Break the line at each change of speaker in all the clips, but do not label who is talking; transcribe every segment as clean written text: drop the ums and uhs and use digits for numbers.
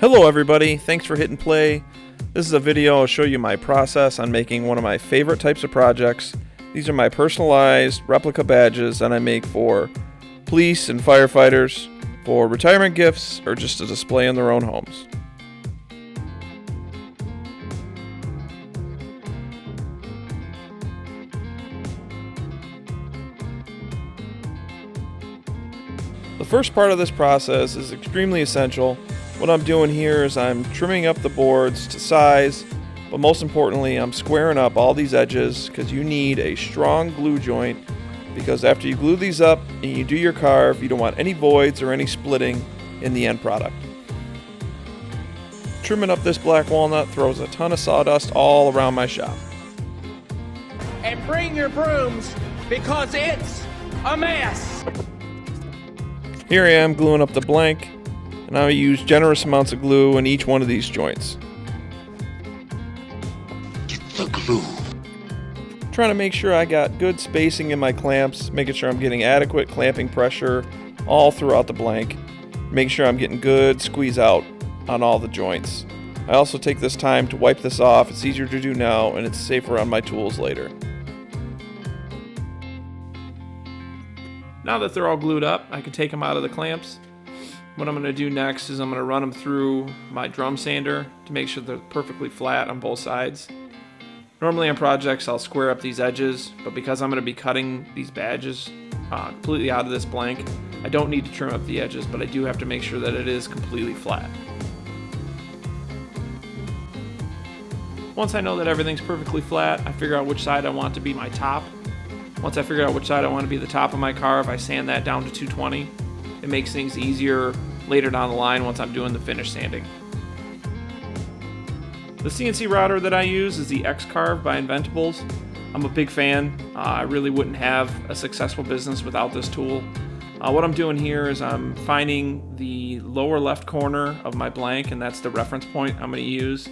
Hello everybody, thanks for hitting play. This is a video I'll show you my process on making one of my favorite types of projects. These are my personalized replica badges that I make for police and firefighters, for retirement gifts, or just to display in their own homes. The first part of this process is extremely essential. What I'm doing here is I'm trimming up the boards to size, but most importantly I'm squaring up all these edges because you need a strong glue joint, because after you glue these up and you do your carve, you don't want any voids or any splitting in the end product. Trimming up this black walnut throws a ton of sawdust all around my shop.
And bring your brooms because it's a mess.
Here I am gluing up the blank, and I use generous amounts of glue in each one of these joints.
Get the glue.
Trying to make sure I got good spacing in my clamps, making sure I'm getting adequate clamping pressure all throughout the blank, make sure I'm getting good squeeze out on all the joints. I also take this time to wipe this off. It's easier to do now and it's safer on my tools later. Now that they're all glued up, I can take them out of the clamps. What I'm going to do next is I'm going to run them through my drum sander to make sure they're perfectly flat on both sides. Normally on projects I'll square up these edges, but because I'm going to be cutting these badges completely out of this blank, I don't need to trim up the edges, but I do have to make sure that it is completely flat. Once I know that everything's perfectly flat, I figure out which side I want to be my top. Once I figure out which side I want to be the top of my carve, I sand that down to 220. It makes things easier later down the line once I'm doing the finish sanding. The CNC router that I use is the X-Carve by Inventables. I'm a big fan. I really wouldn't have a successful business without this tool. What I'm doing here is I'm finding the lower left corner of my blank, and that's the reference point I'm going to use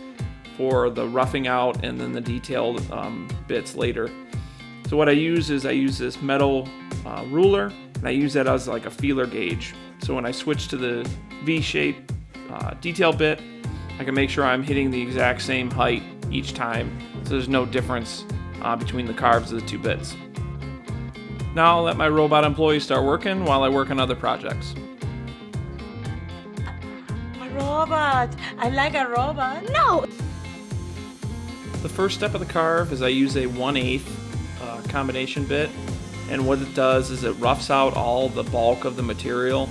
for the roughing out and then the detailed bits later. So what I use is this metal ruler, and I use that as like a feeler gauge. So when I switch to the V-shape detail bit, I can make sure I'm hitting the exact same height each time, so there's no difference between the carves of the two bits. Now I'll let my robot employees start working while I work on other projects.
A robot! I like a robot. No!
The first step of the carve is I use a 1/8 combination bit, and what it does is it roughs out all the bulk of the material.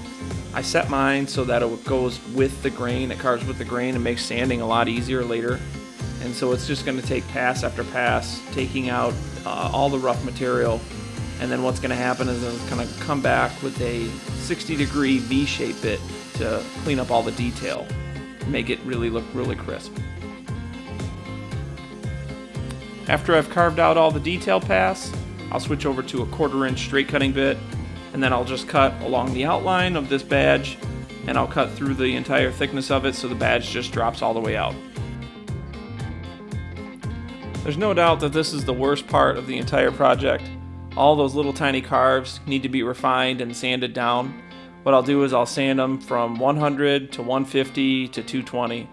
I set mine so that it goes with the grain, it carves with the grain and makes sanding a lot easier later. And so it's just going to take pass after pass, taking out all the rough material, and then what's going to happen is it's going to come back with a 60-degree V-shape bit to clean up all the detail, make it really look really crisp. After I've carved out all the detail pass, I'll switch over to a 1/4 inch straight cutting bit, and then I'll just cut along the outline of this badge, and I'll cut through the entire thickness of it so the badge just drops all the way out. There's no doubt that this is the worst part of the entire project. All those little tiny carves need to be refined and sanded down. What I'll do is I'll sand them from 100 to 150 to 220.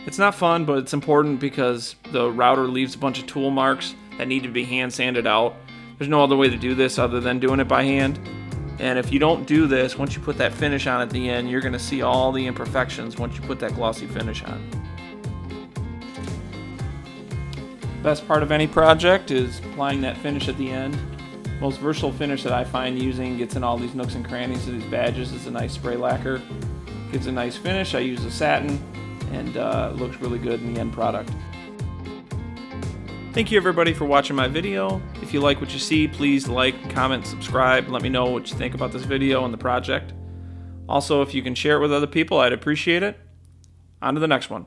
It's not fun, but it's important because the router leaves a bunch of tool marks that need to be hand sanded out. There's no other way to do this other than doing it by hand. And if you don't do this, once you put that finish on at the end, you're going to see all the imperfections once you put that glossy finish on. Best part of any project is applying that finish at the end. Most versatile finish that I find using gets in all these nooks and crannies of these badges is a nice spray lacquer. Gives a nice finish. I use a satin, and it looks really good in the end product. Thank you everybody for watching my video. If you like what you see, please like, comment, subscribe. Let me know what you think about this video and the project. Also, if you can share it with other people, I'd appreciate it. On to the next one.